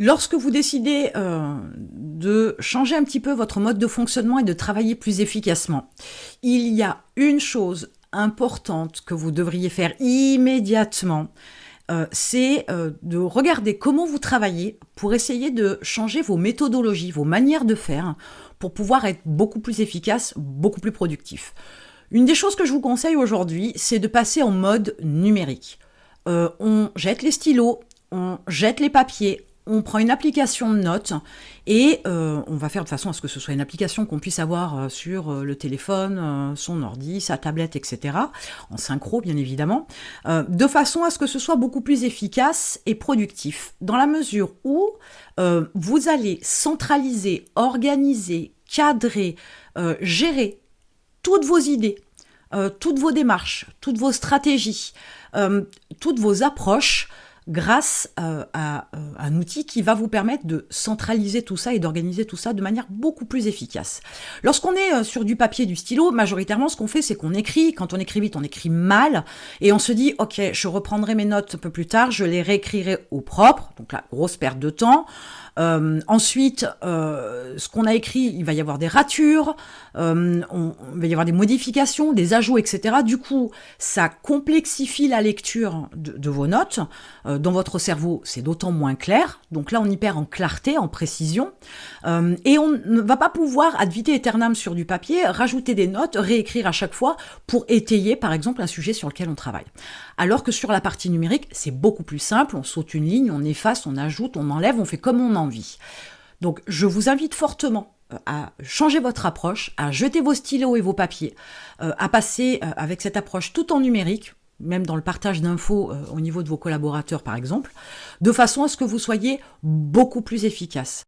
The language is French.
Lorsque vous décidez de changer un petit peu votre mode de fonctionnement et de travailler plus efficacement, il y a une chose importante que vous devriez faire immédiatement, c'est de regarder comment vous travaillez pour essayer de changer vos méthodologies, vos manières de faire, pour pouvoir être beaucoup plus efficace, beaucoup plus productif. Une des choses que je vous conseille aujourd'hui, c'est de passer en mode numérique. On jette les stylos, on jette les papiers, on prend une application de notes et on va faire de façon à ce que ce soit une application qu'on puisse avoir sur le téléphone, son ordi, sa tablette, etc. En synchro, bien évidemment, de façon à ce que ce soit beaucoup plus efficace et productif, dans la mesure où vous allez centraliser, organiser, cadrer, gérer toutes vos idées, toutes vos démarches, toutes vos stratégies, toutes vos approches grâce à un outil qui va vous permettre de centraliser tout ça et d'organiser tout ça de manière beaucoup plus efficace. Lorsqu'on est sur du papier, du stylo, majoritairement, ce qu'on fait, c'est qu'on écrit. Quand on écrit vite, on écrit mal. Et on se dit, OK, je reprendrai mes notes un peu plus tard, je les réécrirai au propre. Donc là, grosse perte de temps. Ensuite, ce qu'on a écrit, il va y avoir des ratures, il va y avoir des modifications, des ajouts, etc. Du coup, ça complexifie la lecture de vos notes. Dans votre cerveau, c'est d'autant moins clair. Donc là, on y perd en clarté, en précision. Et on ne va pas pouvoir, ad vitam aeternam sur du papier, rajouter des notes, réécrire à chaque fois pour étayer, par exemple, un sujet sur lequel on travaille. Alors que sur la partie numérique, c'est beaucoup plus simple. On saute une ligne, on efface, on ajoute, on enlève, on fait comme on a envie. Donc, je vous invite fortement à changer votre approche, à jeter vos stylos et vos papiers, à passer avec cette approche tout en numérique, même dans le partage d'infos au niveau de vos collaborateurs, par exemple, de façon à ce que vous soyez beaucoup plus efficace.